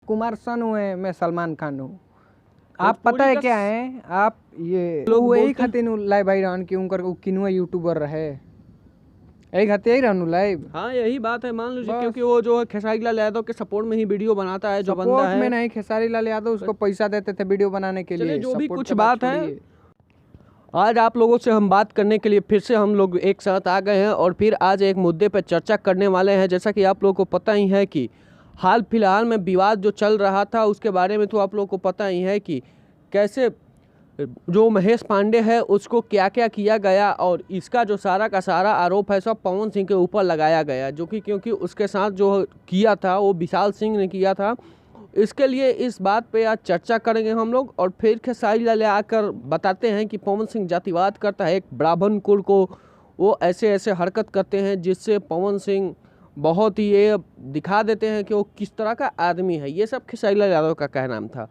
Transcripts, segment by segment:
कुमार सन हुए, मैं सलमान खान हूँ। आप पता है क्या है, आप ये लोग यही खातिर लाइव भाई रहन कि उनकर किनुआ यूट्यूबर रहे, यही खातिर यही रहनु लाइव। हाँ यही बात है, मान लीजिए, क्योंकि वो जो है खेसारी लाल यादव के सपोर्ट में ही वीडियो बनाता है, जो बंदा है। में नहीं, खेसारी लाल यादव उसको पैसा देते थे वीडियो बनाने के लिए। जो भी कुछ बात है, आज आप लोगों से हम बात करने के लिए फिर से हम लोग एक साथ आ गए हैं और फिर आज एक मुद्दे पर चर्चा करने वाले हैं। जैसा कि आप लोगों को पता ही है कि हाल फिलहाल में विवाद जो चल रहा था उसके बारे में तो आप लोगों को पता ही है कि कैसे जो महेश पांडे है उसको क्या क्या किया गया, और इसका जो सारा का सारा आरोप है सब पवन सिंह के ऊपर लगाया गया, जो कि क्योंकि उसके साथ जो किया था वो विशाल सिंह ने किया था। इसके लिए इस बात पे आज चर्चा करेंगे हम लोग, और फिर खेसारी लाल आकर बताते हैं कि पवन सिंह जातिवाद करता है, एक ब्राह्मण कुल को वो ऐसे ऐसे हरकत करते हैं जिससे पवन सिंह बहुत ही ये दिखा देते हैं कि वो किस तरह का आदमी है। ये सब खेसारी लाल यादव का कहना था।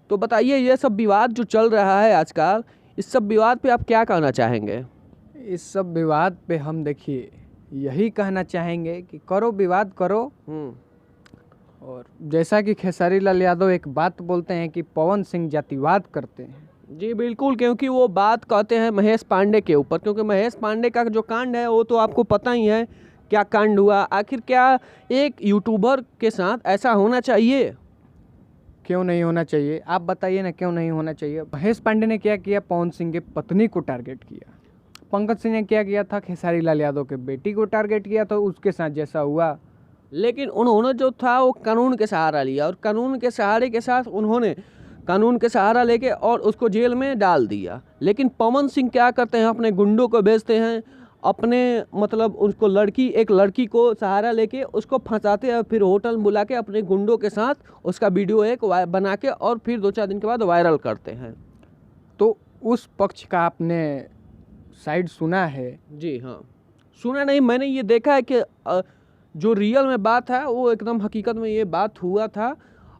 तो बताइए, ये सब विवाद जो चल रहा है आजकल, इस सब विवाद पे आप क्या कहना चाहेंगे? इस सब विवाद पे हम देखिए यही कहना चाहेंगे कि करो विवाद करो। और जैसा कि खेसारी लाल यादव एक बात बोलते हैं कि पवन सिंह जातिवाद करते हैं। जी बिल्कुल, क्योंकि वो बात कहते हैं महेश पांडे के ऊपर, क्योंकि महेश पांडे का जो कांड है वो तो आपको पता ही है क्या कांड हुआ। आखिर क्या एक यूट्यूबर के साथ ऐसा होना चाहिए? क्यों नहीं होना चाहिए, आप बताइए ना, क्यों नहीं होना चाहिए। महेश पांडे ने क्या किया, पवन सिंह के पत्नी को टारगेट किया। पंकज सिंह ने क्या किया था, खेसारी लाल यादव के बेटी को टारगेट किया, तो उसके साथ जैसा हुआ। लेकिन उन्होंने जो था वो कानून के सहारा लिया, और कानून के सहारे के साथ उन्होंने कानून के सहारा लेके और उसको जेल में डाल दिया। लेकिन पवन सिंह क्या करते हैं, अपने गुंडों को भेजते हैं, अपने मतलब उसको एक लड़की को सहारा लेके उसको फंसाते हैं, फिर होटल में बुला के अपने गुंडों के साथ उसका वीडियो एक बना के और फिर 2-4 दिन के बाद वायरल करते हैं। तो उस पक्ष का आपने साइड सुना है? जी हाँ, सुना नहीं, मैंने ये देखा है कि जो रियल में बात है वो एकदम हकीकत में ये बात हुआ था।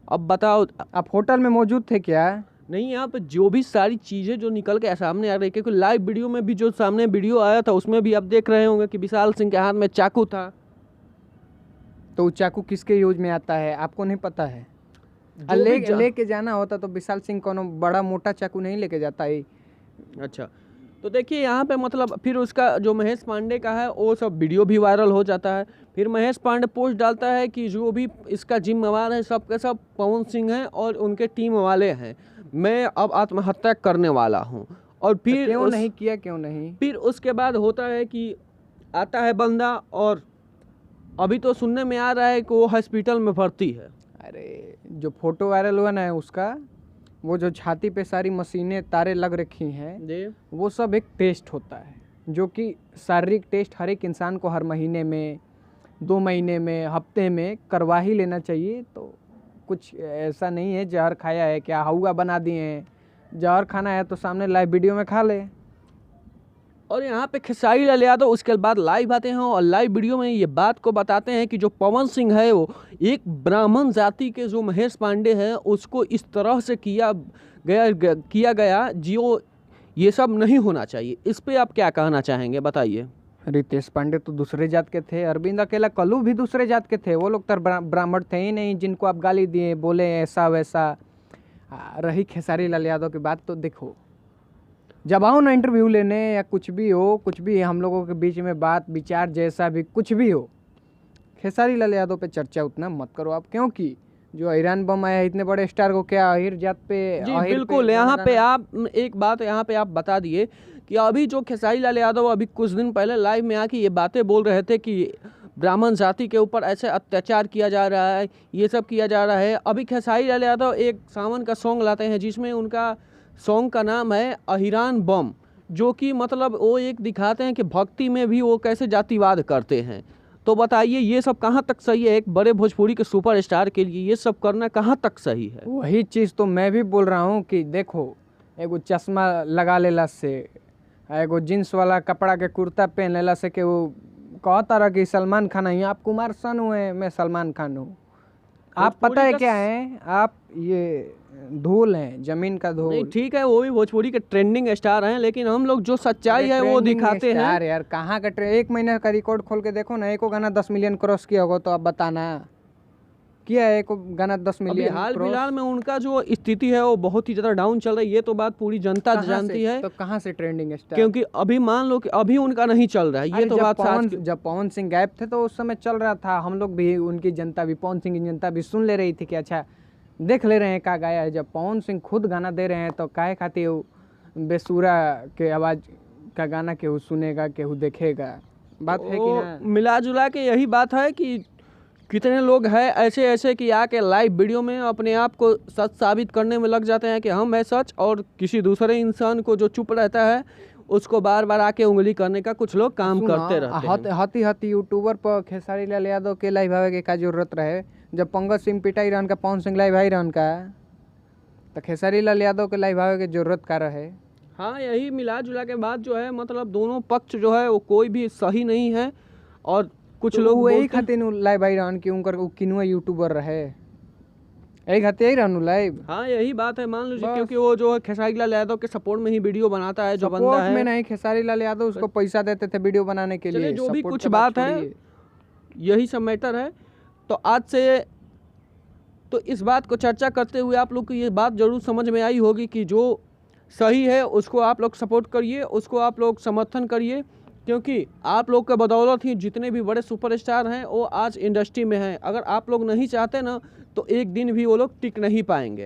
अब बताओ, आप होटल में मौजूद थे क्या? नहीं, यहाँ पे जो भी सारी चीज़ें जो निकल के सामने आ रही, क्योंकि लाइव वीडियो में भी जो सामने वीडियो आया था उसमें भी आप देख रहे होंगे कि विशाल सिंह के हाथ में चाकू था। तो चाकू किसके यूज में आता है आपको नहीं पता है? लेके जाना होता तो विशाल सिंह कोनो बड़ा मोटा चाकू नहीं लेके जाता है। अच्छा, तो देखिए यहाँ पे मतलब फिर उसका जो महेश पांडे का है वो सब वीडियो भी वायरल हो जाता है। फिर महेश पांडे पोस्ट डालता है कि जो भी इसका जिम्मेवार है सब के सब पवन सिंह हैं और उनके टीम वाले हैं, मैं अब आत्महत्या करने वाला हूँ। और फिर क्यों नहीं किया, क्यों नहीं? फिर उसके बाद होता है कि आता है बंदा, और अभी तो सुनने में आ रहा है कि वो हॉस्पिटल में भर्ती है। अरे जो फोटो वायरल हुआ ना उसका, वो जो छाती पे सारी मशीनें तारे लग रखी हैं, वो सब एक टेस्ट होता है, जो कि शारीरिक टेस्ट हर एक इंसान को हर महीने में, 2 महीने में, हफ्ते में करवा ही लेना चाहिए। तो कुछ ऐसा नहीं है जहर खाया है क्या, हवा बना दिए हैं। जहर खाना है तो सामने लाइव वीडियो में खा ले। और यहाँ पे खेसारी लाल यादव उसके बाद लाइव आते हैं और लाइव वीडियो में ये बात को बताते हैं कि जो पवन सिंह है वो एक ब्राह्मण जाति के जो महेश पांडे हैं उसको इस तरह से किया गया जो ये सब नहीं होना चाहिए। इस पे आप क्या कहना चाहेंगे, बताइए। रितेश पांडे तो दूसरे जात के थे, अरविंद अकेला कल्लू भी दूसरे जात के थे, वो लोग तो ब्राह्मण थे ही नहीं जिनको आप गाली दिए, बोले ऐसा वैसा। रही खेसारी लाल यादव की बात, तो देखो जब आओ ना इंटरव्यू लेने या कुछ भी हम लोगों के बीच में बात विचार जैसा भी कुछ भी हो, खेसारी लाल यादव पे चर्चा उतना मत करो आप, क्योंकि जो ईरान बम आया इतने बड़े स्टार को क्या अहिर जात पे? जी बिल्कुल, यहाँ पे आप एक बात यहाँ पे आप बता दिए कि अभी जो खेसारी लाल यादव अभी कुछ दिन पहले लाइव में आके ये बातें बोल रहे थे कि ब्राह्मण जाति के ऊपर ऐसे अत्याचार किया जा रहा है, ये सब किया जा रहा है। अभी खेसारी लाल यादव एक सावन का सॉन्ग लाते हैं जिसमें उनका सॉन्ग का नाम है अहिरान बम, जो कि मतलब वो एक दिखाते हैं कि भक्ति में भी वो कैसे जातिवाद करते हैं। तो बताइए ये सब कहाँ तक सही है? एक बड़े भोजपुरी के सुपरस्टार के लिए ये सब करना कहाँ तक सही है? वही चीज़ तो मैं भी बोल रहा हूँ कि देखो, एगो चश्मा लगा लेला से, एगो जींस वाला कपड़ा के कुर्ता पहन लेला से कि वो कहता रहा कि सलमान खान है, आप कुमार सन हुए, मैं सलमान खान हूँ। आप पता है क्या है, आप ये धूल हैं, जमीन का धूल। नहीं ठीक है, वो भी भोजपुरी के ट्रेंडिंग स्टार हैं, लेकिन हम लोग जो सच्चाई है वो दिखाते हैं। यार कहाँ का 1 महीने का रिकॉर्ड खोल के देखो ना, एको गाना 10 मिलियन क्रॉस किया होगा तो आप बताना। किया है, एक गाना 10 अभी मिलियन हाल क्रॉस। फिलहाल में उनका जो स्थिति है वो बहुत ही ज़्यादा डाउन चल रही है, ये तो बात पूरी जनता कहाँ जानती से? है। तो कहाँ से ट्रेंडिंग स्टार? क्योंकि अभी मान लो कि अभी उनका नहीं चल रहा है, ये अरे तो बात साच जब पवन सिंह गायब थे तो उस समय चल रहा था, हम लोग भी, उनकी जनता भी, पवन सिंह की जनता भी सुन ले रही थी कि अच्छा देख ले रहे हैं का गाया है। जब पवन सिंह खुद गाना दे रहे हैं तो काहे खातिर वो बेसुरा के आवाज़ का गाना केहू सुनेगा, केहू देखेगा? बात है कि ना? मिला जुला के यही बात है कि कितने लोग हैं ऐसे ऐसे कि आके लाइव वीडियो में अपने आप को सच साबित करने में लग जाते हैं कि हम है सच, और किसी दूसरे इंसान को जो चुप रहता है उसको बार बार आके उंगली करने का कुछ लोग काम करते रहते हैं। हती हती यूट्यूबर पर खेसारी लाल यादव के लाइव आवे के का जरूरत रहे? जब पंकज सिंह पिटाई रहन का, पवन सिंह लाइव आई रहन का, तो खेसारी लाल यादव के लाइव आवे के जरूरत का रहे? हाँ, यही मिला जुला के बाद जो है मतलब दोनों पक्ष जो है वो कोई भी सही नहीं है, और कुछ तो लोग वही बोलते हैं- खातिर लाइव आई रहन कि उनकर किनुआ यूट्यूबर रहे, यही खातिर आई रहनु लाइव। हाँ यही बात है, मान लीजिए, बस। क्योंकि वो जो है खेसारी लाल यादव के सपोर्ट में ही वीडियो बनाता है जो बंदा सपोर्ट में है। नहीं, खेसारी लाल यादव उसको पैसा देते थे वीडियो बनाने के चलिए, लिए। जो भी सपोर्ट कुछ का बात है छोड़िए। यही सब मैटर है। तो आज से तो इस बात को चर्चा करते हुए आप लोग को ये बात जरूर समझ में आई होगी कि जो सही है उसको आप लोग सपोर्ट करिए, उसको आप लोग समर्थन करिए, क्योंकि आप लोग के बदौलत ही जितने भी बड़े सुपरस्टार हैं वो आज इंडस्ट्री में हैं। अगर आप लोग नहीं चाहते ना तो एक दिन भी वो लोग टिक नहीं पाएंगे।